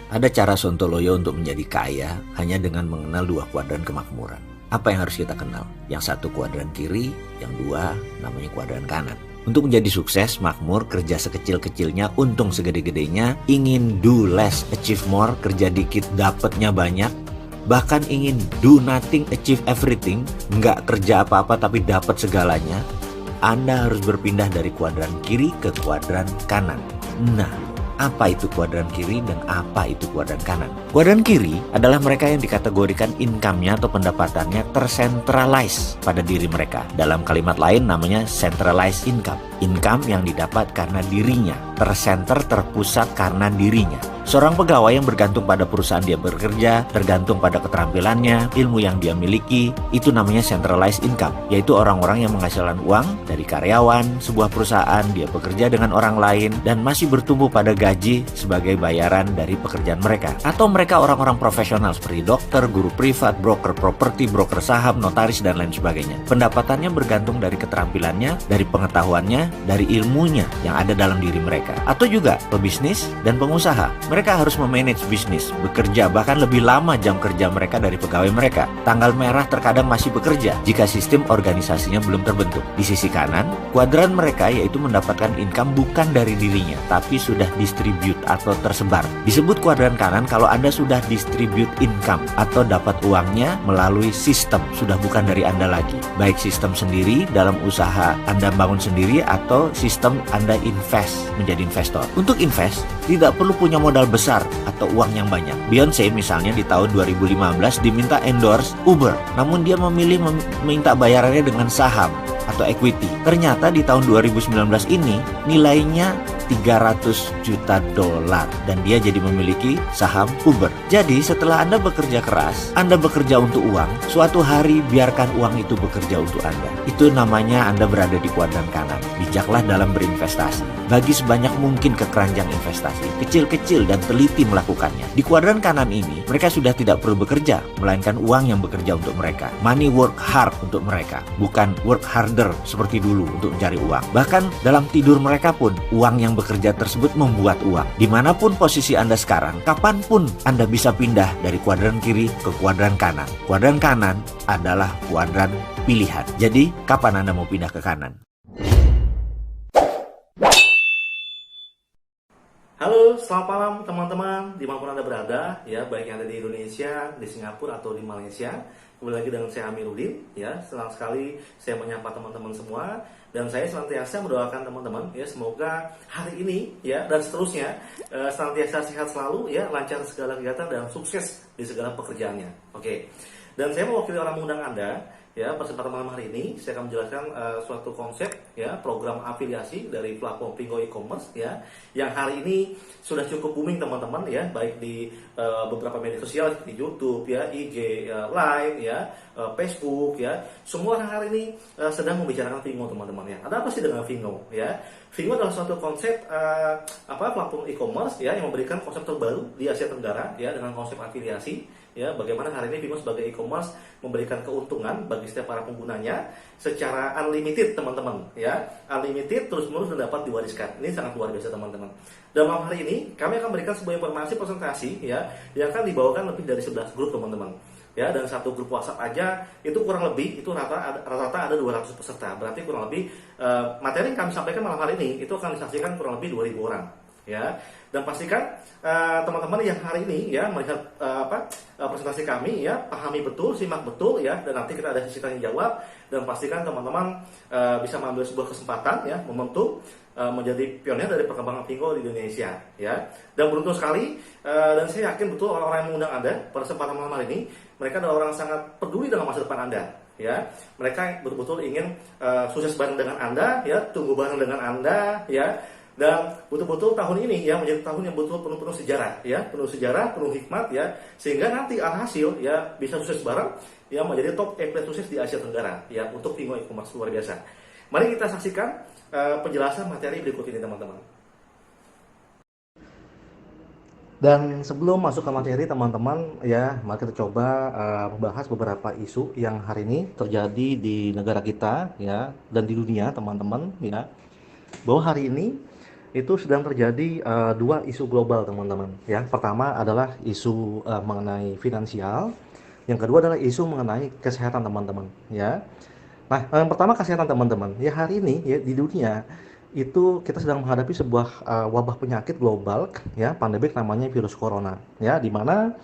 Ada cara Sontoloyo untuk menjadi kaya hanya dengan mengenal dua kuadran kemakmuran. Apa yang harus kita kenal? Yang satu kuadran kiri, yang dua namanya kuadran kanan. Untuk menjadi sukses, makmur, kerja sekecil-kecilnya, untung segede-gedenya, ingin do less, achieve more, kerja dikit, dapatnya banyak, bahkan ingin do nothing, achieve everything, nggak kerja apa-apa tapi dapat segalanya, Anda harus berpindah dari kuadran kiri ke kuadran kanan. Nah, apa itu kuadran kiri dan apa itu kuadran kanan? Kuadran kiri adalah mereka yang dikategorikan income-nya atau pendapatannya tersentralize pada diri mereka. Dalam kalimat lain namanya centralized income. Income yang didapat karena dirinya, tersenter, terpusat karena dirinya. Seorang pegawai yang bergantung pada perusahaan dia bekerja, tergantung pada keterampilannya, ilmu yang dia miliki, itu namanya centralized income, yaitu orang-orang yang menghasilkan uang dari karyawan, sebuah perusahaan, dia bekerja dengan orang lain, dan masih bertumbuh pada gaji sebagai bayaran dari pekerjaan mereka. Atau mereka orang-orang profesional seperti dokter, guru privat, broker properti, broker saham, notaris, dan lain sebagainya. Pendapatannya bergantung dari keterampilannya, dari pengetahuannya, dari ilmunya yang ada dalam diri mereka. Atau juga pebisnis dan pengusaha. Mereka harus memanage bisnis, bekerja bahkan lebih lama jam kerja mereka dari pegawai mereka. Tanggal merah terkadang masih bekerja jika sistem organisasinya belum terbentuk. Di sisi kanan, kuadran mereka yaitu mendapatkan income bukan dari dirinya, tapi sudah distribute atau tersebar. Disebut kuadran kanan kalau Anda sudah distribute income atau dapat uangnya melalui sistem, sudah bukan dari Anda lagi. Baik sistem sendiri dalam usaha Anda bangun sendiri atau sistem Anda invest menjadi investor. Untuk invest, tidak perlu punya modal besar atau uang yang banyak. Beyonce misalnya di tahun 2015 diminta endorse Uber, namun dia memilih meminta bayarannya dengan saham atau equity. Ternyata di tahun 2019 ini nilainya 300 juta dolar dan dia jadi memiliki saham Uber. Jadi setelah Anda bekerja keras, Anda bekerja untuk uang, suatu hari biarkan uang itu bekerja untuk Anda. Itu namanya Anda berada di kuadran kanan. Bijaklah dalam berinvestasi. Bagi sebanyak mungkin ke keranjang investasi, kecil-kecil dan teliti melakukannya. Di kuadran kanan ini, mereka sudah tidak perlu bekerja, melainkan uang yang bekerja untuk mereka. Money work hard untuk mereka, bukan work harder seperti dulu untuk mencari uang. Bahkan dalam tidur mereka pun, uang yang bekerja tersebut membuat uang. Dimanapun posisi Anda sekarang, kapanpun Anda bisa pindah dari kuadran kiri ke kuadran kanan. Kuadran kanan adalah kuadran pilihan. Jadi, kapan Anda mau pindah ke kanan? Halo, selamat malam teman-teman, dimanapun Anda berada, ya, baik yang ada di Indonesia, di Singapura atau di Malaysia. Kembali lagi dengan saya Amiruddin, ya, senang sekali saya menyapa teman-teman semua, dan saya senantiasa mendoakan teman-teman, ya, semoga hari ini, ya, dan seterusnya senantiasa sehat selalu, ya, lancar segala kegiatan dan sukses di segala pekerjaannya. Oke, dan saya mewakili orang mengundang Anda. Ya, kesempatan malam hari ini saya akan menjelaskan suatu konsep, ya, program afiliasi dari platform Pingo e-commerce, ya, yang hari ini sudah cukup booming teman-teman, ya, baik di beberapa media sosial seperti YouTube, ya, IG, Line, ya, Facebook, ya. Semua orang hari ini sedang membicarakan Pingo teman-teman, ya. Ada apa sih dengan Pingo, ya? Pingo adalah suatu konsep platform e-commerce, ya, yang memberikan konsep terbaru di Asia Tenggara, ya, dengan konsep afiliasi. Ya, bagaimana hari ini Pingo sebagai e-commerce memberikan keuntungan bagi setiap para penggunanya secara unlimited teman-teman, ya, unlimited terus-menerus dan dapat diwariskan. Ini sangat luar biasa teman-teman. Dalam malam hari ini kami akan memberikan sebuah informasi presentasi, ya, yang akan dibawakan lebih dari 11 grup teman-teman. Ya, dan satu grup WhatsApp aja itu kurang lebih itu rata-rata ada 200 peserta. Berarti kurang lebih materi yang kami sampaikan malam hari ini itu akan disaksikan kurang lebih 2.000 orang. Ya, dan pastikan teman-teman yang hari ini, ya, melihat presentasi kami, ya, pahami betul, simak betul, ya, dan nanti kita ada sesi tanya jawab, dan pastikan teman-teman bisa mengambil sebuah kesempatan, ya, momentum menjadi pionir dari perkembangan Pingo di Indonesia, ya. Dan beruntung sekali dan saya yakin betul orang-orang yang mengundang Anda pada kesempatan malam hari ini, mereka adalah orang yang sangat peduli dengan masa depan Anda, ya. Mereka betul-betul ingin sukses bareng dengan Anda, ya, tunggu bareng dengan Anda, ya. Dan betul-betul tahun ini, ya, menjadi tahun yang betul penuh sejarah, ya, penuh hikmat, ya, sehingga nanti alhasil, ya, bisa sukses bareng, ya, menjadi top affiliate sukses di Asia Tenggara, ya, untuk Pingo e-commerce luar biasa. Mari kita saksikan penjelasan materi berikut ini teman-teman. Dan sebelum masuk ke materi teman-teman, ya, mari kita coba membahas beberapa isu yang hari ini terjadi di negara kita, ya, dan di dunia teman-teman, ya, bahwa hari ini, itu sedang terjadi dua isu global teman-teman. Yang pertama adalah isu mengenai finansial, yang kedua adalah isu mengenai kesehatan teman-teman. Ya, nah yang pertama kesehatan teman-teman. Ya hari ini ya di dunia itu kita sedang menghadapi sebuah wabah penyakit global, ya pandemik namanya virus corona. Ya, di mana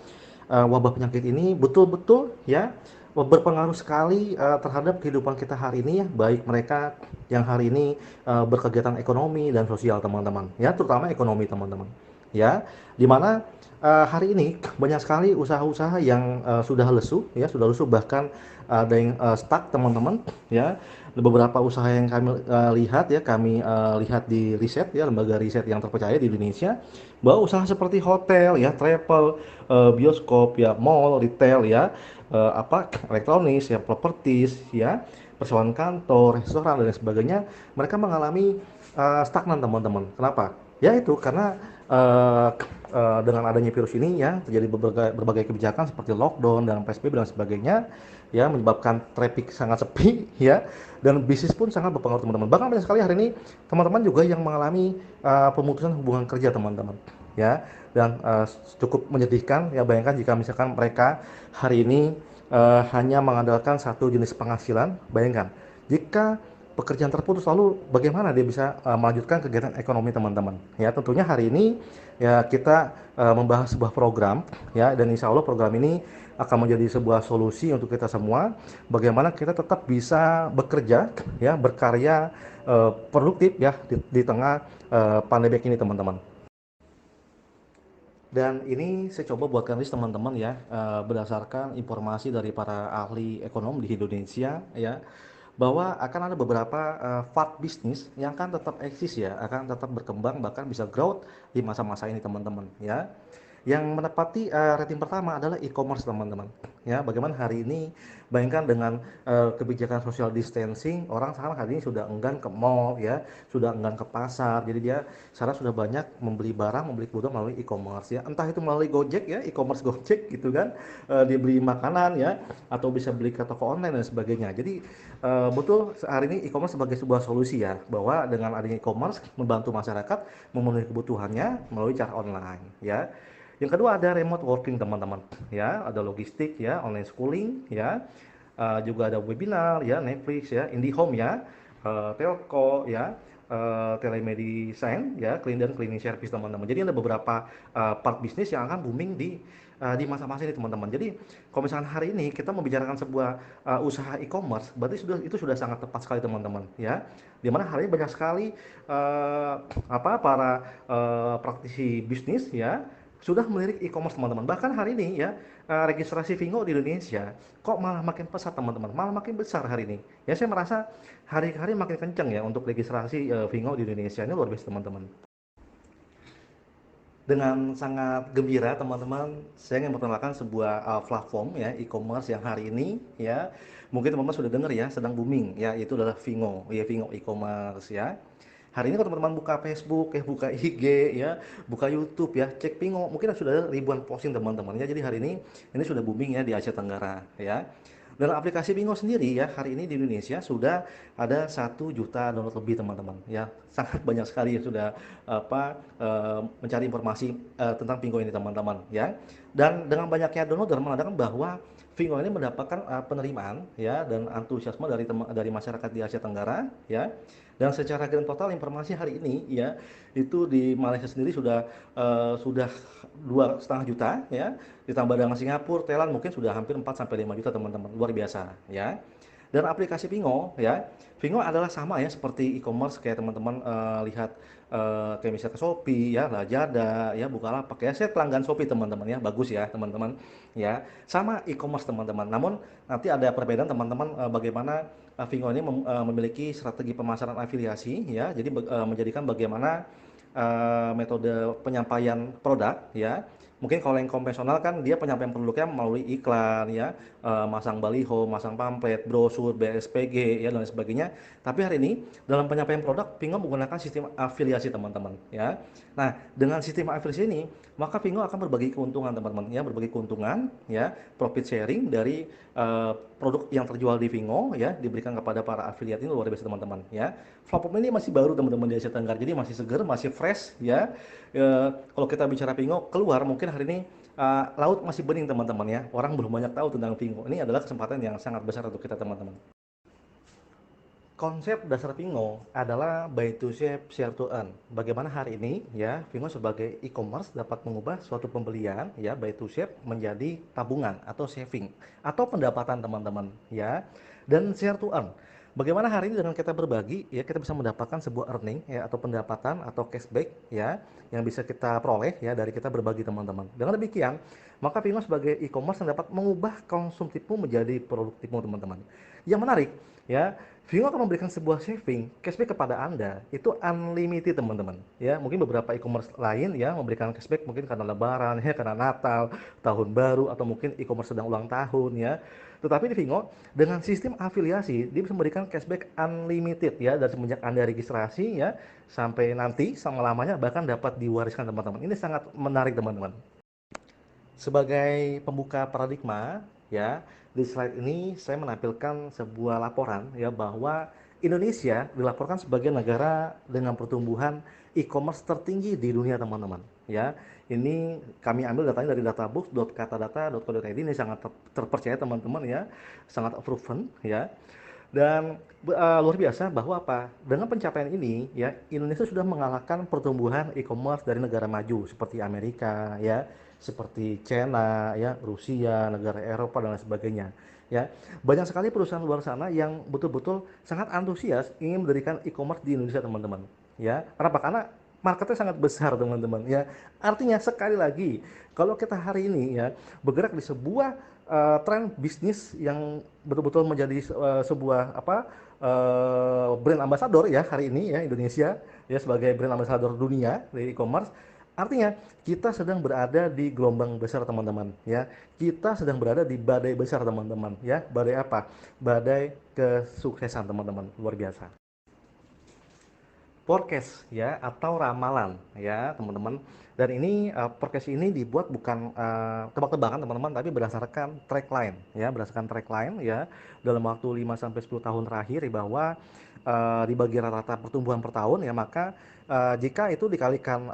wabah penyakit ini betul-betul ya berpengaruh sekali terhadap kehidupan kita hari ini ya, baik mereka yang hari ini berkegiatan ekonomi dan sosial teman-teman ya, terutama ekonomi teman-teman ya, dimana hari ini banyak sekali usaha-usaha yang sudah lesu ya, sudah lesu, bahkan ada yang stuck teman-teman ya. Beberapa usaha yang kami lihat ya, kami lihat di riset ya, lembaga riset yang terpercaya di Indonesia, bahwa usaha seperti hotel ya, travel, bioskop ya, mall, retail ya, elektronis ya, propertis ya, perseroan kantor, restoran dan sebagainya, mereka mengalami stagnan teman-teman. Kenapa? Ya itu karena dengan adanya virus ini ya, terjadi berbagai kebijakan seperti lockdown dan PSBB dan sebagainya ya, menyebabkan traffic sangat sepi ya, dan bisnis pun sangat berpengaruh teman-teman. Bahkan banyak sekali hari ini teman-teman juga yang mengalami pemutusan hubungan kerja teman-teman ya, dan cukup menyedihkan ya. Bayangkan jika misalkan mereka hari ini hanya mengandalkan satu jenis penghasilan, bayangkan jika pekerjaan terputus, lalu bagaimana dia bisa melanjutkan kegiatan ekonomi teman-teman ya. Tentunya hari ini ya kita membahas sebuah program ya, dan insya Allah program ini akan menjadi sebuah solusi untuk kita semua, bagaimana kita tetap bisa bekerja ya, berkarya produktif ya di tengah pandemi ini teman-teman. Dan ini saya coba buatkan list teman-teman ya, berdasarkan informasi dari para ahli ekonomi di Indonesia ya, bahwa akan ada beberapa part bisnis yang akan tetap eksis ya, akan tetap berkembang, bahkan bisa growth di masa-masa ini teman-teman ya. Yang menepati rating pertama adalah e-commerce teman-teman ya. Bagaimana hari ini, bayangkan dengan kebijakan social distancing, orang sekarang hari ini sudah enggan ke mall ya, sudah enggan ke pasar, jadi dia sekarang sudah banyak membeli barang, membeli kebutuhan melalui e-commerce ya, entah itu melalui Gojek ya, e-commerce Gojek gitu kan, dia beli makanan ya, atau bisa beli ke toko online dan sebagainya. Jadi betul hari ini e-commerce sebagai sebuah solusi ya, bahwa dengan adanya e-commerce membantu masyarakat memenuhi kebutuhannya melalui cara online ya. Yang kedua ada remote working teman-teman ya, ada logistik ya, online schooling ya, juga ada webinar ya, Netflix ya, IndiHome ya, telco ya, telemedicine ya, cleaning service teman-teman. Jadi ada beberapa part bisnis yang akan booming di masa-masa ini teman-teman. Jadi kalau misalkan hari ini kita membicarakan sebuah usaha e-commerce, berarti itu sudah sangat tepat sekali teman-teman ya. Dimana hari ini banyak sekali para praktisi bisnis ya sudah melirik e-commerce teman-teman. Bahkan hari ini ya, registrasi Vingo di Indonesia kok malah makin pesat teman-teman, malah makin besar hari ini. Ya saya merasa hari-hari makin kenceng ya untuk registrasi Vingo di Indonesia, ini luar biasa teman-teman. Dengan sangat gembira teman-teman, saya ingin memperkenalkan sebuah platform ya, e-commerce yang hari ini ya, mungkin teman-teman sudah dengar ya, sedang booming ya, itu adalah Vingo ya, Vingo e-commerce ya. Hari ini kalau teman-teman buka Facebook ya, buka IG ya, buka YouTube ya, cek Vingo, mungkin sudah ada ribuan posting teman-teman ya. Jadi hari ini sudah booming ya di Asia Tenggara ya. Dan aplikasi Bingo sendiri ya, hari ini di Indonesia sudah ada 1 juta download lebih teman-teman ya. Sangat banyak sekali yang sudah mencari informasi tentang Bingo ini teman-teman ya. Dan dengan banyaknya download dan menandakan bahwa Bingo ini mendapatkan penerimaan ya dan antusiasme dari masyarakat di Asia Tenggara ya. Dan secara grand total informasi hari ini ya, itu di Malaysia sendiri sudah 2,5 juta ya, ditambah dengan Singapura, Thailand mungkin sudah hampir 4 sampai 5 juta teman-teman, luar biasa ya. Dan aplikasi Vingo ya, Vingo adalah sama ya seperti e-commerce kayak teman-teman lihat kayak misalnya Shopee ya, Lazada ya, Bukalapak ya. Saya pelanggan Shopee teman-teman ya, bagus ya teman-teman ya. Sama e-commerce teman-teman. Namun nanti ada perbedaan teman-teman bagaimana Vingo ini memiliki strategi pemasaran afiliasi ya. Jadi menjadikan bagaimana metode penyampaian produk ya Mungkin kalau yang konvensional kan dia penyampaian produknya melalui iklan ya, masang baliho, masang pamflet, brosur, BSPG ya dan lain sebagainya. Tapi hari ini dalam penyampaian produk Pingo menggunakan sistem afiliasi teman-teman ya. Nah, dengan sistem afiliasi ini maka Pingo akan berbagi keuntungan teman-teman ya, berbagi keuntungan ya, profit sharing dari produk yang terjual di Pingo ya diberikan kepada para afiliat ini luar biasa teman-teman ya. Platform ini masih baru teman-teman di Asia Tenggara, jadi masih seger, masih fresh ya. Kalau kita bicara Pingo keluar mungkin hari ini laut masih bening teman-teman ya. Orang belum banyak tahu tentang Pingo. Ini adalah kesempatan yang sangat besar untuk kita teman-teman. Konsep dasar Pingo adalah buy to save, share to earn. Bagaimana hari ini ya Pingo sebagai e-commerce dapat mengubah suatu pembelian ya buy to save menjadi tabungan atau saving atau pendapatan teman-teman ya. Dan share to earn. Bagaimana hari ini dengan kita berbagi ya kita bisa mendapatkan sebuah earning ya atau pendapatan atau cashback ya yang bisa kita peroleh ya dari kita berbagi teman-teman. Dengan demikian, maka Pingo sebagai e-commerce yang dapat mengubah konsumtifmu menjadi produktifmu teman-teman. Yang menarik ya, Pingo akan memberikan sebuah saving cashback kepada Anda itu unlimited teman-teman ya. Mungkin beberapa e-commerce lain ya memberikan cashback mungkin karena lebaran ya, karena Natal, tahun baru atau mungkin e-commerce sedang ulang tahun ya. Tetapi di Pingo dengan sistem afiliasi dia bisa memberikan cashback unlimited ya dari semenjak Anda registrasi ya sampai nanti selama-lamanya bahkan dapat diwariskan teman-teman. Ini sangat menarik teman-teman. Sebagai pembuka paradigma ya, di slide ini saya menampilkan sebuah laporan ya bahwa Indonesia dilaporkan sebagai negara dengan pertumbuhan e-commerce tertinggi di dunia teman-teman ya. Ini kami ambil datanya dari databooks.katadata.co.id, ini sangat terpercaya teman-teman ya, sangat proven ya. Dan luar biasa bahwa apa? Dengan pencapaian ini ya Indonesia sudah mengalahkan pertumbuhan e-commerce dari negara maju seperti Amerika ya, seperti China ya, Rusia, negara Eropa dan lain sebagainya. Ya, banyak sekali perusahaan luar sana yang betul-betul sangat antusias ingin mendirikan e-commerce di Indonesia teman-teman. Ya, kenapa? Karena marketnya sangat besar teman-teman ya. Artinya sekali lagi kalau kita hari ini ya bergerak di sebuah tren bisnis yang betul-betul menjadi sebuah brand ambassador ya hari ini ya Indonesia ya sebagai brand ambassador dunia dari e-commerce. Artinya kita sedang berada di gelombang besar teman-teman ya. Kita sedang berada di badai besar teman-teman ya. Badai apa? Badai kesuksesan teman-teman. Luar biasa. Forecast ya atau ramalan ya teman-teman, dan ini forecast ini dibuat bukan tebak-tebakan teman-teman tapi berdasarkan track line ya, berdasarkan track line ya dalam waktu 5 sampai 10 tahun terakhir bahwa dibagi rata-rata pertumbuhan per tahun ya, maka jika itu dikalikan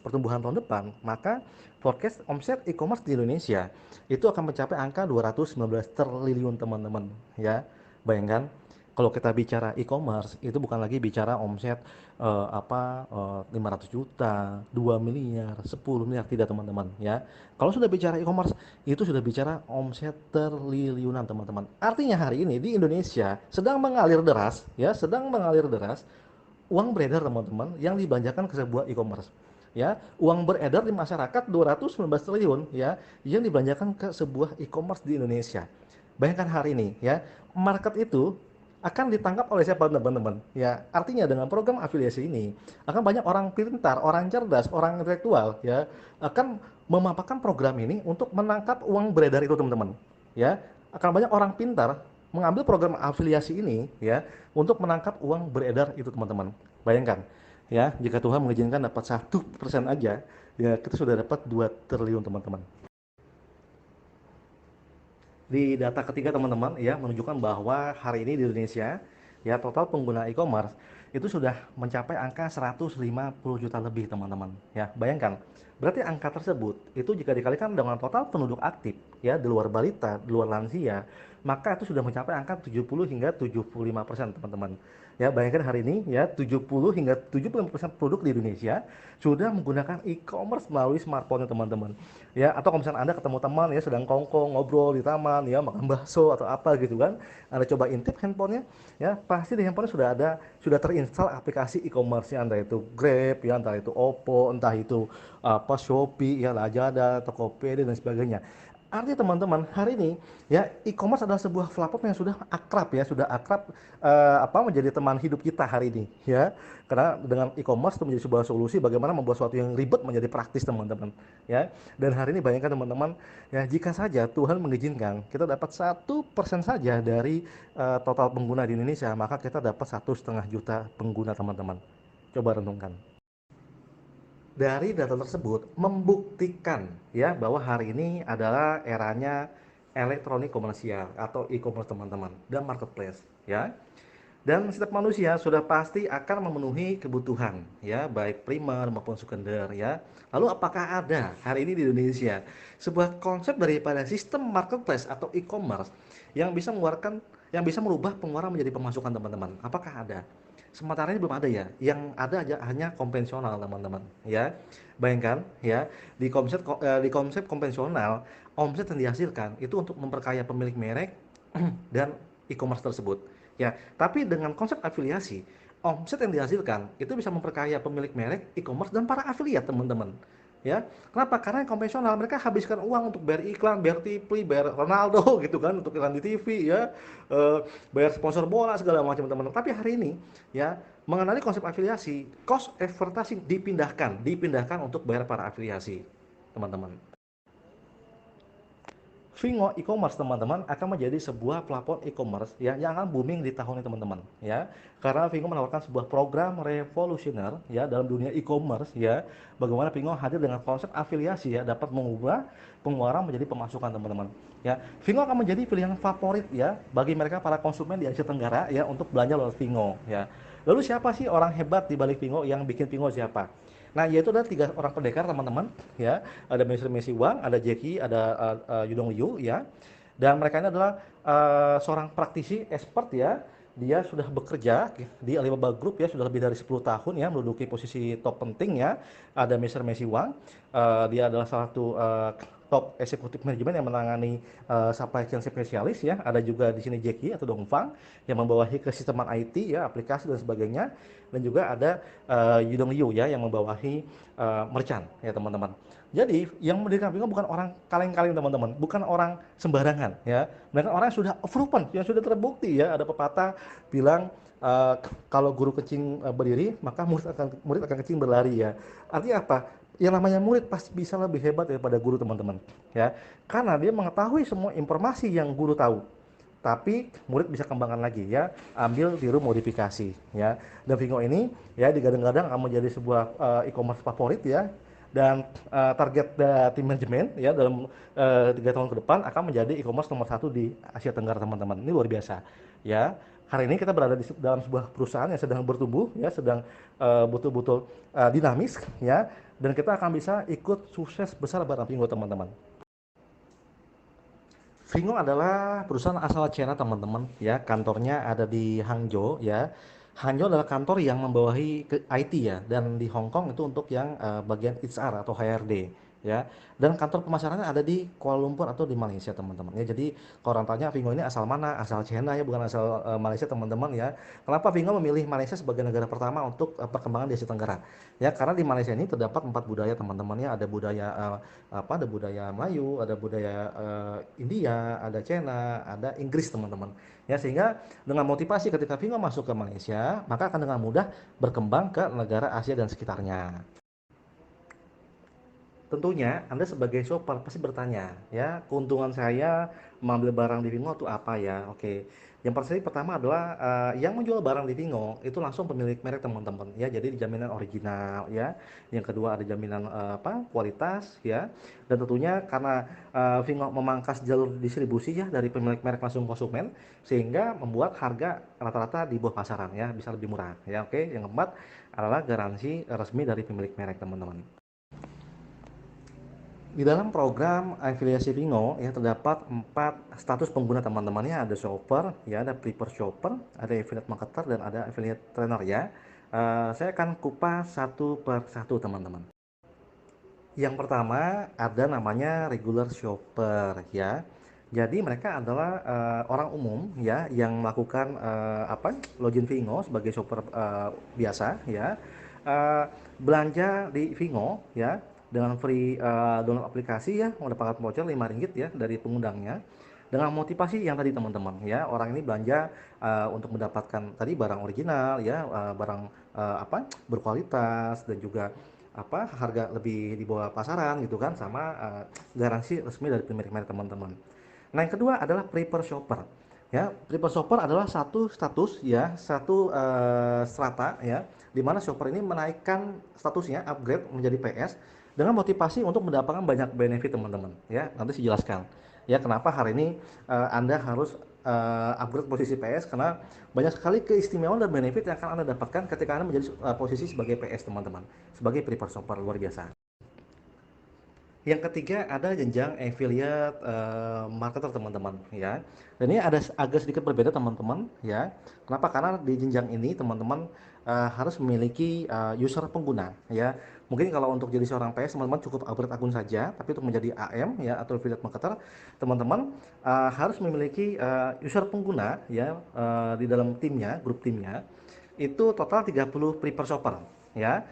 pertumbuhan tahun depan, maka forecast omset e-commerce di Indonesia itu akan mencapai angka 219 triliun teman-teman ya. Bayangkan kalau kita bicara e-commerce itu bukan lagi bicara omset 500 juta, 2 miliar, 10 miliar, tidak teman-teman ya. Kalau sudah bicara e-commerce itu sudah bicara omset triliunan teman-teman. Artinya hari ini di Indonesia sedang mengalir deras ya, sedang mengalir deras uang beredar teman-teman yang dibelanjakan ke sebuah e-commerce. Ya, uang beredar di masyarakat 219 triliun ya yang dibelanjakan ke sebuah e-commerce di Indonesia. Bayangkan hari ini ya, market itu akan ditangkap oleh siapa teman-teman ya. Artinya dengan program afiliasi ini akan banyak orang pintar, orang cerdas, orang intelektual ya akan memanfaatkan program ini untuk menangkap uang beredar itu teman-teman ya. Akan banyak orang pintar mengambil program afiliasi ini ya untuk menangkap uang beredar itu teman-teman. Bayangkan ya, jika Tuhan mengizinkan dapat 1% aja ya kita sudah dapat 2 triliun teman-teman. Di data ketiga teman-teman ya menunjukkan bahwa hari ini di Indonesia ya total pengguna e-commerce itu sudah mencapai angka 150 juta lebih teman-teman ya. Bayangkan, berarti angka tersebut itu jika dikalikan dengan total penduduk aktif ya di luar balita, di luar lansia, maka itu sudah mencapai angka 70 hingga 75% teman-teman. Ya, bayangkan hari ini ya 70 hingga 75% produk di Indonesia sudah menggunakan e-commerce melalui smartphone teman-teman. Ya, atau kalau misalnya Anda ketemu teman ya sedang kongko ngobrol di taman ya makan bakso atau apa gitu kan. Anda coba intip handphonenya ya, pasti di handphonenya sudah terinstall aplikasi e-commerce entah itu Grab ya, entah itu Oppo, entah itu Shopee ya, Lazada, Tokopedia dan sebagainya. Artinya teman-teman, hari ini ya e-commerce adalah sebuah platform yang sudah akrab ya, sudah akrab menjadi teman hidup kita hari ini ya. Karena dengan e-commerce itu menjadi sebuah solusi bagaimana membuat sesuatu yang ribet menjadi praktis teman-teman ya. Dan hari ini bayangkan teman-teman ya, jika saja Tuhan mengizinkan kita dapat 1% saja dari total pengguna di Indonesia, maka kita dapat 1,5 juta pengguna teman-teman. Coba renungkan. Dari data tersebut membuktikan ya bahwa hari ini adalah eranya elektronik komersial atau e-commerce teman-teman dan marketplace ya. Dan setiap manusia sudah pasti akan memenuhi kebutuhan ya, baik primer maupun sekunder ya. Lalu apakah ada hari ini di Indonesia sebuah konsep daripada sistem marketplace atau e-commerce yang bisa mengeluarkan, yang bisa merubah pengeluaran menjadi pemasukan teman-teman? Apakah ada? Sementara ini belum ada ya. Yang ada aja hanya konvensional teman-teman ya. Bayangkan ya, di konsep konvensional, omset yang dihasilkan itu untuk memperkaya pemilik merek dan e-commerce tersebut. Ya, tapi dengan konsep afiliasi, omset yang dihasilkan itu bisa memperkaya pemilik merek, e-commerce dan para afiliat teman-teman. Ya, kenapa? Karena yang konvensional mereka habiskan uang untuk bayar iklan, bayar TV, bayar Ronaldo gitu kan, untuk iklan di TV ya, bayar sponsor bola segala macam teman-teman. Tapi hari ini ya, mengenali konsep afiliasi, cost advertising dipindahkan untuk bayar para afiliasi teman-teman. Vingo e-commerce teman-teman akan menjadi sebuah platform e-commerce ya yang akan booming di tahun ini teman-teman ya, karena Vingo menawarkan sebuah program revolusioner ya dalam dunia e-commerce ya, bagaimana Vingo hadir dengan konsep afiliasi ya, dapat mengubah pengeluaran menjadi pemasukan teman-teman ya. Vingo akan menjadi pilihan favorit ya bagi mereka para konsumen di Asia Tenggara ya untuk belanja lewat Vingo ya. Lalu siapa sih orang hebat di balik Vingo? Yang bikin Vingo siapa? Nah, yaitu adalah 3 orang pendekar teman-teman ya. Ada Mr. Messi Wang, ada Jackie, ada Yudong Liu ya. Dan mereka ini adalah seorang praktisi expert ya. Dia sudah bekerja di Alibaba Group ya, sudah lebih dari 10 tahun ya, menduduki posisi top penting ya. Ada Mr. Messi Wang, dia adalah salah satu top eksekutif manajemen yang menangani supply chain spesialis ya. Ada juga di sini Jackie atau Dongfang yang membawahi kesisteman IT ya, aplikasi dan sebagainya. Dan juga ada Yudong Liu ya yang membawahi merchant ya teman-teman. Jadi yang mendirikan Vingo bukan orang kaleng-kaleng teman-teman, bukan orang sembarangan ya. Mereka orang yang sudah proven, yang sudah terbukti ya. Ada pepatah bilang kalau guru kencing berdiri, maka murid akan kencing berlari ya. Artinya apa? Yang namanya murid pasti bisa lebih hebat daripada guru teman-teman ya. Karena dia mengetahui semua informasi yang guru tahu. Tapi murid bisa kembangkan lagi ya, ambil tiru modifikasi ya. Dan Vingo ini ya digadang-gadang akan menjadi sebuah e-commerce favorit ya, dan target tim manajemen ya dalam 3 tahun ke depan akan menjadi e-commerce nomor 1 di Asia Tenggara teman-teman. Ini luar biasa ya. Hari ini kita berada di dalam sebuah perusahaan yang sedang bertumbuh ya, sedang betul-betul dinamis ya, dan kita akan bisa ikut sukses besar bareng Vingo teman-teman. Vingo adalah perusahaan asal China teman-teman ya, kantornya ada di Hangzhou ya. Hangzhou adalah kantor yang membawahi ke IT ya, dan di Hong Kong itu untuk yang bagian HR atau HRD ya. Dan kantor pemasarannya ada di Kuala Lumpur atau di Malaysia teman-teman ya. Jadi kalau orang tanya Vingo ini asal mana? Asal China ya, bukan asal Malaysia teman-teman ya. Kenapa Vingo memilih Malaysia sebagai negara pertama untuk perkembangan di Asia Tenggara? Ya karena di Malaysia ini terdapat 4 budaya teman-teman ya. Ada budaya ada budaya Melayu, ada budaya India, ada China, ada Inggris teman-teman ya. Sehingga dengan motivasi ketika Vingo masuk ke Malaysia, maka akan dengan mudah berkembang ke negara Asia dan sekitarnya. Tentunya Anda sebagai shopper pasti bertanya, ya, keuntungan saya mengambil barang di Vingo itu apa ya? Oke. Yang pasti pertama adalah yang menjual barang di Vingo itu langsung pemilik merek teman-teman ya. Jadi jaminan original ya. Yang kedua ada jaminan kualitas ya. Dan tentunya karena Vingo memangkas jalur distribusi ya dari pemilik merek langsung konsumen, sehingga membuat harga rata-rata di bawah pasaran ya, bisa lebih murah ya. Oke. Yang keempat adalah garansi resmi dari pemilik merek teman-teman. Di dalam program afiliasi Vingo ya terdapat 4 status pengguna teman-temannya, ada shopper ya, ada prefer shopper, ada affiliate marketer, dan ada affiliate trainer ya. Saya akan kupas satu per satu teman-teman. Yang pertama ada namanya regular shopper ya. Jadi mereka adalah orang umum ya yang melakukan login Vingo sebagai shopper biasa ya. Belanja di Vingo ya, dengan free download aplikasi ya, mendapatkan voucher Rp5 ya dari pengundangnya. Dengan motivasi yang tadi teman-teman ya, orang ini belanja untuk mendapatkan tadi barang original ya, barang berkualitas dan juga harga lebih di bawah pasaran gitu kan, sama garansi resmi dari merek-merek teman-teman. Nah, yang kedua adalah prepare shopper. Ya, prepare shopper adalah satu status ya, satu strata ya, di mana shopper ini menaikkan statusnya upgrade menjadi PS dengan motivasi untuk mendapatkan banyak benefit teman-teman ya. Nanti saya jelaskan ya kenapa hari ini Anda harus upgrade posisi PS, karena banyak sekali keistimewaan dan benefit yang akan Anda dapatkan ketika Anda menjadi posisi sebagai PS teman-teman, sebagai prepare shopper luar biasa. Yang ketiga ada jenjang affiliate marketer teman-teman ya. Dan ini ada agak sedikit berbeda teman-teman ya. Kenapa? Karena di jenjang ini teman-teman harus memiliki user pengguna ya. Mungkin kalau untuk jadi seorang PS teman-teman cukup upgrade akun saja, tapi untuk menjadi AM ya atau affiliate marketer teman-teman harus memiliki user pengguna ya di dalam timnya, grup timnya itu total 30 prepare shopper ya.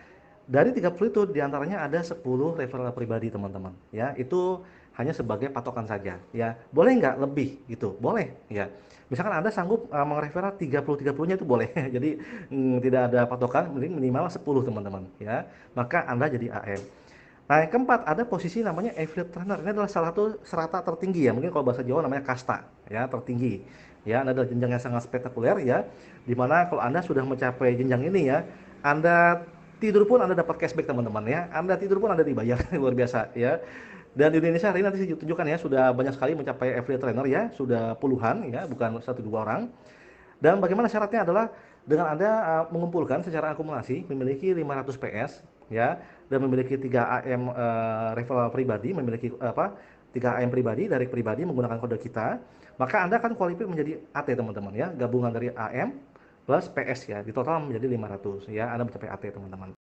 Dari 30 itu diantaranya ada 10 referral pribadi teman-teman ya, itu hanya sebagai patokan saja ya. Boleh nggak lebih gitu? Boleh ya. Misalkan Anda sanggup mereferral 30-30-nya itu boleh. Jadi tidak ada patokan, minimal 10 teman-teman ya. Maka Anda jadi AM. Nah, yang keempat ada posisi namanya affiliate trainer. Ini adalah salah satu serata tertinggi ya. Mungkin kalau bahasa Jawa namanya kasta ya, tertinggi. Ya, Anda adalah jenjang yang sangat spektakuler ya. Dimana kalau Anda sudah mencapai jenjang ini ya, Anda tidur pun Anda dapat cashback teman-teman ya. Anda tidur pun Anda dibayar luar biasa ya. Dan di Indonesia hari ini nanti saya tunjukkan ya, sudah banyak sekali mencapai affiliate trainer ya, sudah puluhan ya, bukan satu dua orang. Dan bagaimana syaratnya adalah dengan Anda mengumpulkan secara akumulasi memiliki 500 PS ya, dan memiliki 3 AM referral pribadi, memiliki 3 AM pribadi dari pribadi menggunakan kode kita, maka Anda akan qualify menjadi AT teman-teman ya, gabungan dari AM plus PS ya, di total menjadi 500 ya, Anda mencapai AT teman-teman.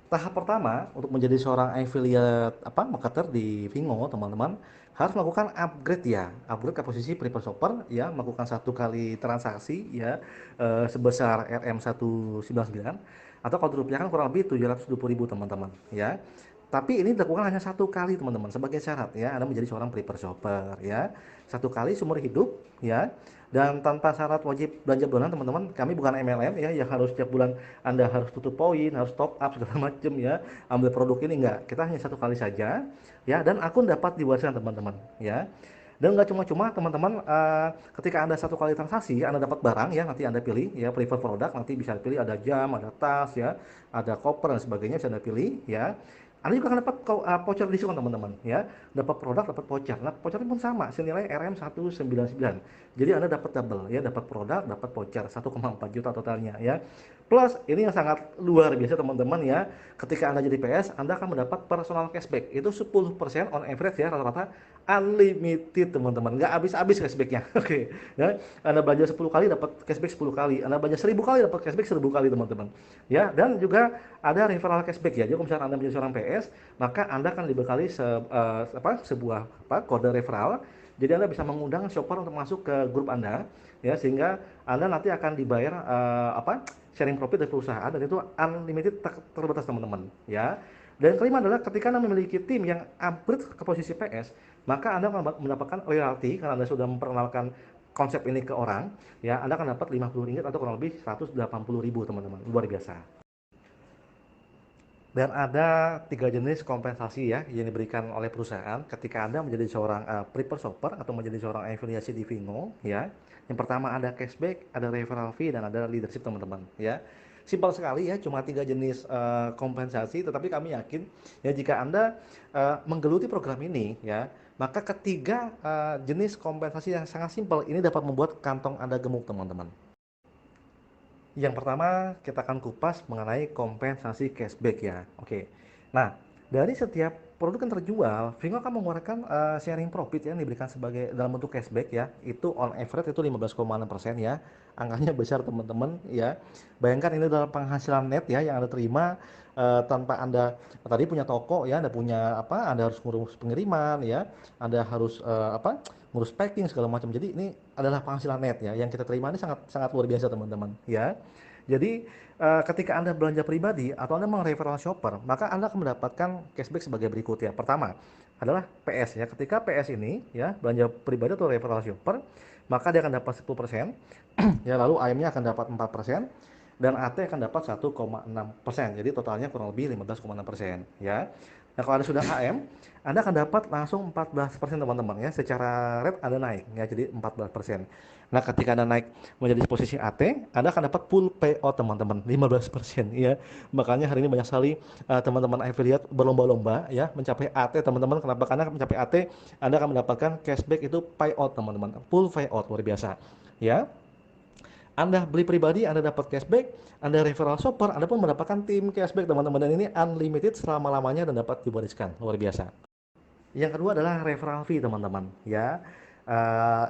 Tahap pertama untuk menjadi seorang affiliate marketer di Vingo teman-teman harus melakukan upgrade ya, upgrade ke posisi prepare shopper ya, melakukan satu kali transaksi ya sebesar RM199 atau kalau dirupiahkan kurang lebih 720.000 teman-teman ya. Tapi ini dilakukan hanya satu kali teman-teman sebagai syarat ya, Anda menjadi seorang prepare shopper ya, satu kali seumur hidup ya, dan tanpa syarat wajib belanja bulanan teman-teman. Kami bukan MLM ya yang harus setiap bulan Anda harus tutup poin, harus top up segala macam ya, ambil produk ini enggak. Kita hanya satu kali saja ya, dan akun dapat diwariskan teman-teman ya. Dan nggak cuma-cuma teman-teman, ketika Anda satu kali transaksi Anda dapat barang ya, nanti Anda pilih ya prefer produk, nanti bisa pilih ada jam, ada tas ya, ada koper dan sebagainya bisa Anda pilih ya. Anda juga akan dapat voucher diskon teman-teman ya, dapat produk, dapat voucher. Nah, vouchernya pun sama senilai RM199. Jadi Anda dapat double ya, dapat produk, dapat voucher 1,4 juta totalnya ya. Plus ini yang sangat luar biasa teman-teman ya, ketika Anda jadi PS Anda akan mendapat personal cashback itu 10% on average ya, rata-rata unlimited teman-teman, nggak habis-habis cashbacknya. Oke ya, Anda belanja 10 kali dapat cashback 10 kali, Anda belanja 1000 kali dapat cashback 1000 kali teman-teman ya. Dan juga ada referral cashback ya, jadi kalau misalnya Anda menjadi seorang PS maka Anda akan dibekali sebuah kode referral. Jadi Anda bisa mengundang shopper untuk masuk ke grup Anda ya, sehingga Anda nanti akan dibayar sharing profit dari perusahaan, dan itu unlimited terbatas teman-teman ya. Dan kelima adalah ketika Anda memiliki tim yang upgrade ke posisi PS, maka Anda akan mendapatkan royalti karena Anda sudah memperkenalkan konsep ini ke orang ya. Anda akan dapat Rp50 atau kurang lebih 180.000 teman-teman, luar biasa. Dan ada 3 jenis kompensasi ya yang diberikan oleh perusahaan ketika Anda menjadi seorang prepare shopper atau menjadi seorang afiliasi di Vingo ya. Yang pertama ada cashback, ada referral fee, dan ada leadership teman-teman ya. Simpel sekali ya, cuma 3 jenis kompensasi, tetapi kami yakin ya jika Anda menggeluti program ini ya, maka ketiga jenis kompensasi yang sangat simpel ini dapat membuat kantong Anda gemuk teman-teman. Yang pertama kita akan kupas mengenai kompensasi cashback ya. Oke. Nah, dari setiap produk yang terjual, Vingo akan mengeluarkan sharing profit yang diberikan sebagai dalam bentuk cashback ya. Itu on average itu 15,6% ya. Angkanya besar teman-teman ya. Bayangkan ini adalah penghasilan net ya yang Anda terima tanpa Anda tadi punya toko ya, Anda punya Anda harus ngurus pengiriman ya. Anda harus ngurus packing segala macam. Jadi ini adalah penghasilan net ya yang kita terima, ini sangat sangat luar biasa teman-teman ya. Jadi ketika Anda belanja pribadi atau Anda memang referral shopper, maka Anda akan mendapatkan cashback sebagai berikut ya. Pertama adalah PS ya. Ketika PS ini ya belanja pribadi atau referral shopper, maka dia akan dapat 10%, ya lalu AM-nya akan dapat 4% dan AT akan dapat 1,6%. Jadi totalnya kurang lebih 15,6% ya. Nah, kalau Anda sudah AM, Anda akan dapat langsung 14% teman-teman ya. Secara rate Anda naik ya, jadi 14%. Nah, ketika Anda naik menjadi posisi AT, Anda akan dapat full payout teman-teman, 15% ya. Makanya hari ini banyak sekali teman-teman affiliate berlomba-lomba ya mencapai AT teman-teman. Kenapa? Karena mencapai AT Anda akan mendapatkan cashback itu payout teman-teman, full payout luar biasa ya. Anda beli pribadi, Anda dapat cashback, Anda referral shopper, Anda pun mendapatkan tim cashback teman-teman, dan ini unlimited selama-lamanya dan dapat diwariskan, luar biasa. Yang kedua adalah referral fee teman-teman ya.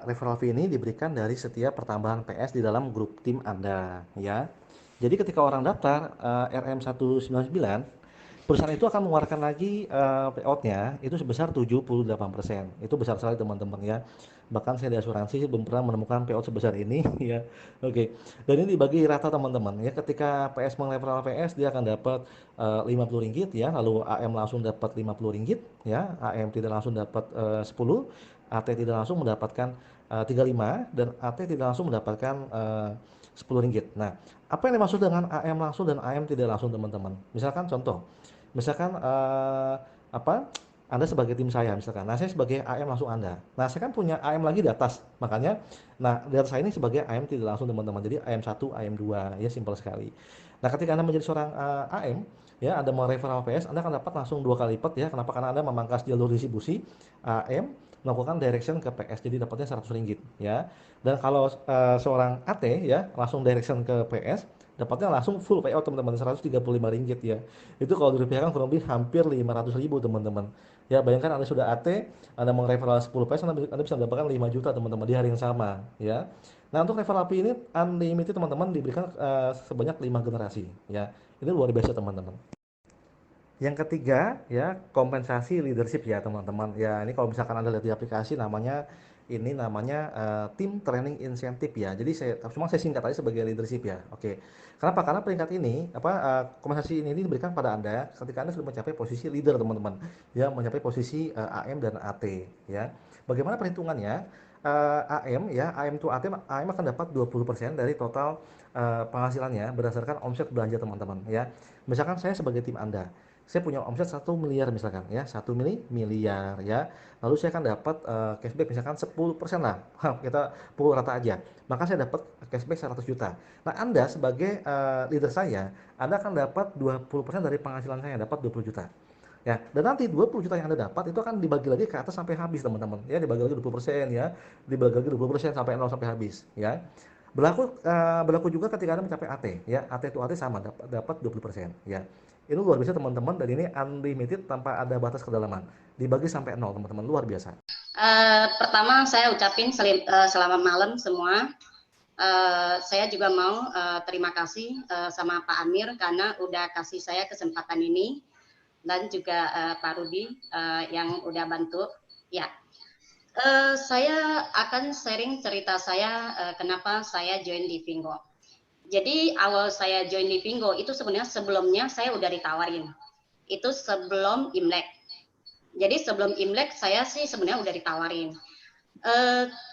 Referral fee ini diberikan dari setiap pertambahan PS di dalam grup tim Anda ya. Jadi ketika orang daftar RM199, perusahaan itu akan mengeluarkan lagi payout-nya itu sebesar 78%. Itu besar sekali teman-teman ya. Bahkan saya di asuransi belum pernah menemukan payout sebesar ini ya. Oke. Dan ini dibagi rata teman-teman ya. Ketika PS mengreferral PS dia akan dapat Rp50 ya, lalu AM langsung dapat Rp50 ya. AM tidak langsung dapat 10, AT tidak langsung mendapatkan 35 dan AT tidak langsung mendapatkan Rp10. Nah, apa yang dimaksud dengan AM langsung dan AM tidak langsung teman-teman? Misalkan contoh, misalkan apa Anda sebagai tim saya misalkan, nah saya sebagai AM langsung Anda, nah saya kan punya AM lagi di atas, makanya nah di atas saya ini sebagai AM tidak langsung teman-teman, jadi AM1, AM2 ya, simpel sekali. Nah ketika Anda menjadi seorang AM ya, Anda mau referral PS, Anda akan dapat langsung 2 kali lipat ya. Kenapa? Karena Anda memangkas jalur distribusi AM melakukan direction ke PS, jadi dapatnya Rp100 ya. Dan kalau seorang AT ya langsung direction ke PS, dapatnya langsung full payout teman-teman, Rp135 ya. Itu kalau dirupiahkan kurang lebih hampir 500.000 teman-teman. Ya bayangkan Anda sudah AT, Anda mau referral 10 PS, Anda bisa mendapatkan 5 juta teman-teman di hari yang sama ya. Nah untuk referral fee ini unlimited teman-teman, diberikan sebanyak 5 generasi ya. Ini luar biasa teman-teman. Yang ketiga ya, kompensasi leadership ya teman-teman. Ya ini kalau misalkan Anda lihat di aplikasi namanya ini namanya tim training insentif ya. Jadi saya singkat aja sebagai leadership ya. Oke. Kenapa? Karena peringkat ini kompensasi ini diberikan pada Anda ketika Anda sudah mencapai posisi leader teman-teman. Ya, mencapai posisi AM dan AT ya. Bagaimana perhitungannya? AM ya, AM to AT, AM akan dapat 20% dari total penghasilannya berdasarkan omset belanja teman-teman ya. Misalkan saya sebagai tim Anda, saya punya omset 1 miliar misalkan ya, 1 miliar ya, lalu saya akan dapat cashback misalkan 10% lah, kita pukul rata aja, maka saya dapat cashback 100 juta. Nah Anda sebagai leader saya, Anda akan dapat 20% dari penghasilan saya, dapat 20 juta ya. Dan nanti 20 juta yang Anda dapat itu akan dibagi lagi ke atas sampai habis teman-teman ya, dibagi lagi 20% ya, dibagi lagi 20% sampai 0 sampai habis ya. Berlaku juga ketika Anda mencapai AT ya, AT itu AT sama, dapat 20% ya. Ini luar biasa teman-teman, dan ini unlimited tanpa ada batas kedalaman, dibagi sampai 0 teman-teman, luar biasa. Pertama saya ucapin selamat malam semua. Saya juga mau terima kasih sama Pak Amir karena udah kasih saya kesempatan ini, dan juga Pak Rudi yang udah bantu ya. Saya akan sharing cerita saya kenapa saya join di Pingo. Jadi awal saya join di Pingo itu sebenarnya sebelumnya saya udah ditawarin. Itu sebelum Imlek. Jadi sebelum Imlek saya sih sebenarnya udah ditawarin.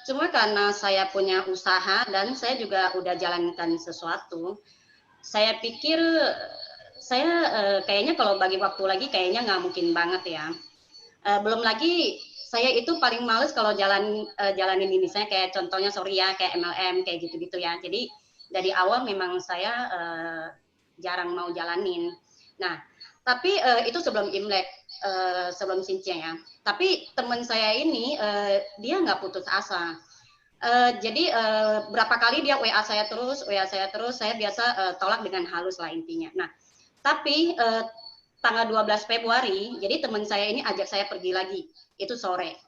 Cuma karena saya punya usaha dan saya juga udah jalankan sesuatu, saya pikir saya kayaknya kalau bagi waktu lagi kayaknya nggak mungkin banget ya. Belum lagi saya itu paling males kalau jalanin ini, saya kayak contohnya sorry ya, kayak MLM kayak gitu-gitu ya. Jadi dari awal memang saya jarang mau jalanin. Nah, tapi itu sebelum Imlek, sebelum Sincia ya. Tapi teman saya ini dia nggak putus asa. Jadi berapa kali dia WA saya terus, saya biasa tolak dengan halus lah intinya. Nah, tapi tanggal 12 Februari, jadi teman saya ini ajak saya pergi lagi. Itu sore,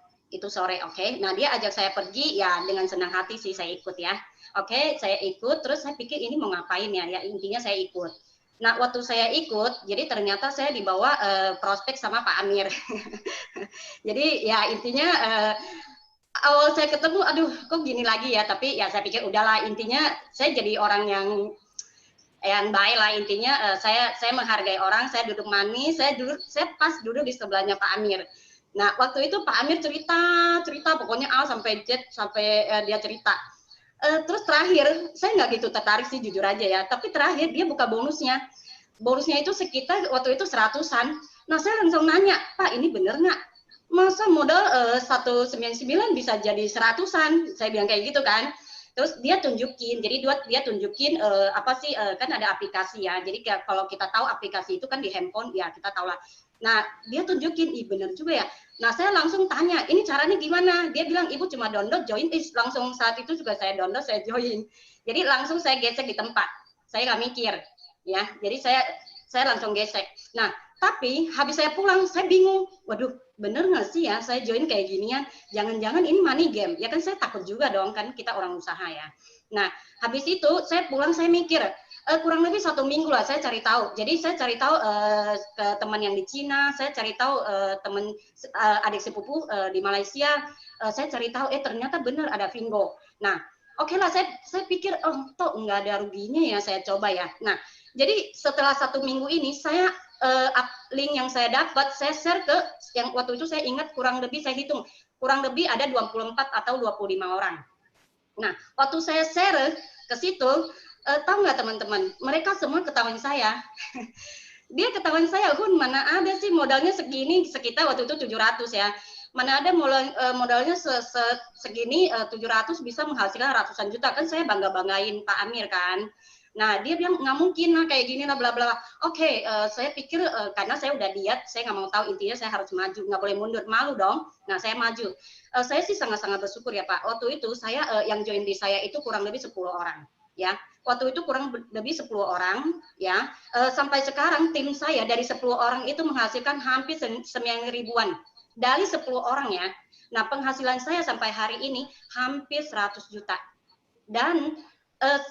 oke. Nah, dia ajak saya pergi, ya dengan senang hati sih saya ikut ya. Oke, saya ikut, terus saya pikir ini mau ngapain ya, intinya saya ikut. Nah, waktu saya ikut, jadi ternyata saya dibawa prospek sama Pak Amir. Jadi ya intinya awal saya ketemu, aduh kok gini lagi ya, tapi ya saya pikir udahlah, intinya saya jadi orang yang yang baik lah intinya. Saya menghargai orang, saya duduk manis, saya pas duduk di sebelahnya Pak Amir. Nah waktu itu Pak Amir cerita pokoknya A sampai Z sampai dia cerita. Terus terakhir saya nggak gitu tertarik sih jujur aja ya, tapi terakhir dia buka bonusnya itu sekitar waktu itu 100-an. Nah saya langsung nanya, Pak ini bener nggak? Masa modal 199 bisa jadi 100-an? Saya bilang kayak gitu kan. Terus dia tunjukin, jadi dia tunjukin apa sih, kan ada aplikasi ya. Jadi kalau kita tahu aplikasi itu kan di handphone, ya kita tahu lah. Nah dia tunjukin, ih bener juga ya. Nah saya langsung tanya, ini caranya gimana? Dia bilang, ibu cuma download, join, langsung saat itu juga saya download, saya join. Jadi langsung saya gesek di tempat, saya nggak mikir, ya. Jadi saya langsung gesek. Nah tapi habis saya pulang, saya bingung, waduh bener nggak sih ya saya join kayak ginian, jangan-jangan ini money game ya kan. Saya takut juga dong, kan kita orang usaha ya. Nah habis itu saya pulang, saya mikir kurang lebih 1 minggu lah saya cari tahu. Jadi saya cari tahu ke teman yang di Cina, saya cari tahu teman adik sepupu di Malaysia, saya cari tahu ternyata benar ada Vingo. Nah oke lah, saya pikir toh nggak ada ruginya ya, saya coba ya. Nah jadi setelah 1 minggu ini saya link yang saya dapat, saya share ke yang waktu itu saya ingat kurang lebih, saya hitung kurang lebih ada 24 atau 25 orang. Nah, waktu saya share ke situ, tahu nggak teman-teman, mereka semua ketahuan saya. Dia ketahuan saya, Hun, mana ada sih modalnya segini, sekitar waktu itu 700 ya. Mana ada modalnya segini 700 bisa menghasilkan ratusan juta, kan saya bangga-banggain Pak Amir kan. Nah dia bilang nggak mungkin lah kayak gini lah bla bla. Oke, saya pikir karena saya udah diet, saya nggak mau tahu, intinya saya harus maju, nggak boleh mundur, malu dong. Nah saya maju. Saya sih sangat-sangat bersyukur ya Pak. Waktu itu saya yang join di saya itu kurang lebih 10 orang ya. Waktu itu kurang lebih 10 orang ya. Sampai sekarang tim saya dari 10 orang itu menghasilkan hampir 9.000-an dari 10 orang ya. Nah penghasilan saya sampai hari ini hampir 100 juta. Dan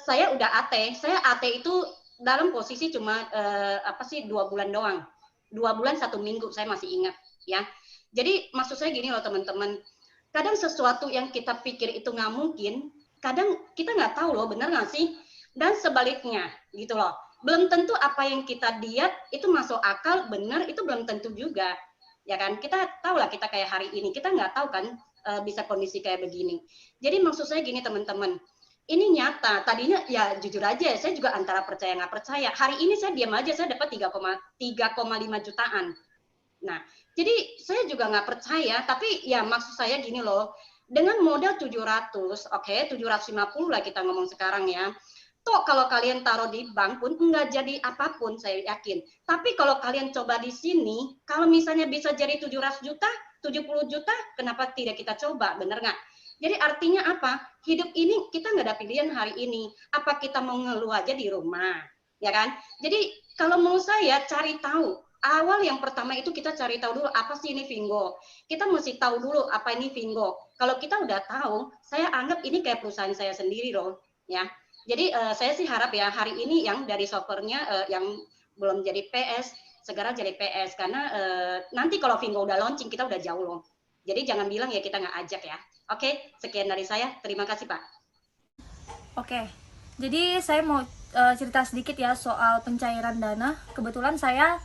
saya udah AT. Saya AT itu dalam posisi cuma 2 bulan doang. 2 bulan 1 minggu, saya masih ingat ya. Jadi maksud saya gini loh teman-teman. Kadang sesuatu yang kita pikir itu nggak mungkin, kadang kita nggak tahu loh benar nggak sih. Dan sebaliknya gitu loh. Belum tentu apa yang kita diet itu masuk akal, benar, itu belum tentu juga. Ya kan, kita tahu lah, kita kayak hari ini, kita nggak tahu kan bisa kondisi kayak begini. Jadi maksud saya gini teman-teman, ini nyata. Tadinya ya jujur aja, saya juga antara percaya nggak percaya. Hari ini saya diam aja, saya dapat 3,5 jutaan. Nah, jadi saya juga nggak percaya, tapi ya maksud saya gini loh, dengan modal 700, oke, 750 lah kita ngomong sekarang ya. Toh kalau kalian taruh di bank pun nggak jadi apapun, saya yakin. Tapi kalau kalian coba di sini, kalau misalnya bisa jadi 700 juta, 70 juta, kenapa tidak kita coba, bener nggak? Jadi artinya apa? Hidup ini kita nggak ada pilihan hari ini. Apa kita mau ngeluh aja di rumah, ya kan? Jadi kalau menurut saya cari tahu. Awal yang pertama itu kita cari tahu dulu apa sih ini Vingo. Kita mesti tahu dulu apa ini Vingo. Kalau kita udah tahu, saya anggap ini kayak perusahaan saya sendiri loh, ya. Jadi saya sih harap ya hari ini yang dari softwarenya yang belum jadi PS segera jadi PS, karena nanti kalau Vingo udah launching kita udah jauh loh. Jadi jangan bilang ya kita nggak ajak ya. Oke, sekian dari saya. Terima kasih, Pak. Oke, jadi saya mau cerita sedikit ya soal pencairan dana. Kebetulan saya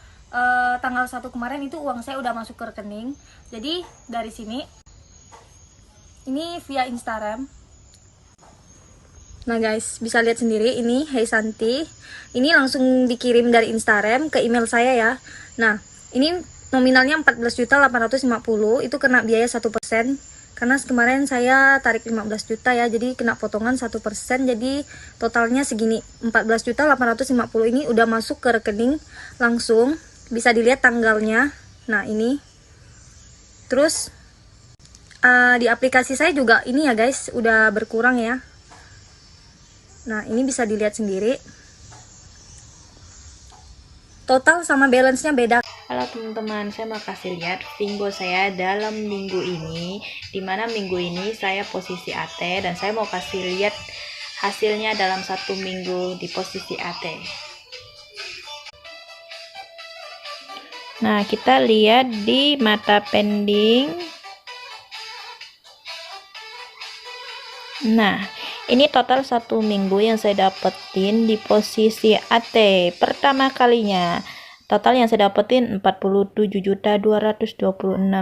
tanggal 1 kemarin itu uang saya udah masuk ke rekening. Jadi dari sini, ini via Instagram. Nah guys, bisa lihat sendiri ini Hey Santi. Ini langsung dikirim dari Instagram ke email saya ya. Nah, ini nominalnya 14.850, itu kena biaya 1%. Karena kemarin saya tarik 15 juta ya, jadi kena potongan 1%, jadi totalnya segini. 14.850 ini udah masuk ke rekening langsung, bisa dilihat tanggalnya. Nah ini, terus di aplikasi saya juga ini ya guys, udah berkurang ya. Nah ini bisa dilihat sendiri, total sama balance-nya beda. Halo teman-teman, saya mau kasih lihat Vingo saya dalam minggu ini, dimana minggu ini saya posisi AT, dan saya mau kasih lihat hasilnya dalam 1 minggu di posisi AT. Nah, kita lihat di mata pending. Nah, Ini total 1 minggu yang saya dapetin di posisi AT pertama kalinya. Total yang saya dapetin 47.226.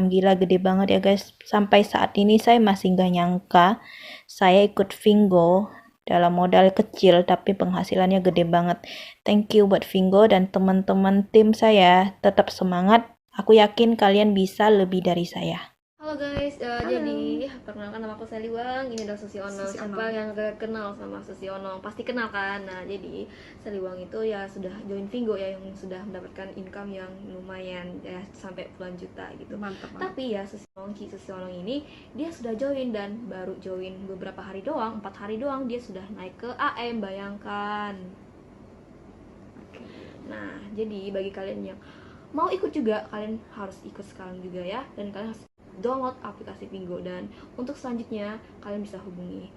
Gila, gede banget ya guys. Sampai saat ini saya masih gak nyangka saya ikut Vingo dalam modal kecil tapi penghasilannya gede banget. Thank you buat Vingo dan teman-teman tim saya. Tetap semangat. Aku yakin kalian bisa lebih dari saya. Halo guys, jadi perkenalkan nama aku Seliwang. Ini adalah Susiono. Siapa yang kenal sama Susiono pasti kenal kan. Nah, jadi Seliwang itu ya sudah join Vingo ya, yang sudah mendapatkan income yang lumayan ya sampai puluhan juta gitu. Mantap. Tapi ya Susiono ini dia sudah join dan baru join beberapa hari doang, 4 hari doang dia sudah naik ke AM, bayangkan. Nah, jadi bagi kalian yang mau ikut juga, kalian harus ikut sekarang juga ya, dan kalian harus download aplikasi Vingo. Dan untuk selanjutnya kalian bisa hubungi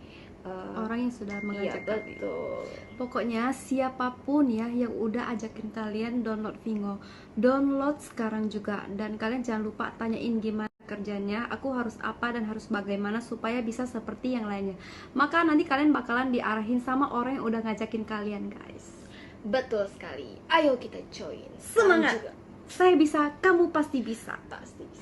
Orang yang sudah iya, mengajak kalian. betul. Pokoknya siapapun ya yang udah ajakin kalian download Vingo, download sekarang juga. Dan kalian jangan lupa tanyain gimana kerjanya, aku harus apa dan harus bagaimana supaya bisa seperti yang lainnya. Maka nanti kalian bakalan diarahin sama orang yang udah ngajakin kalian, guys. Betul sekali. Ayo kita join. Semangat. Sekarang juga. Saya bisa, kamu pasti bisa. Pasti bisa.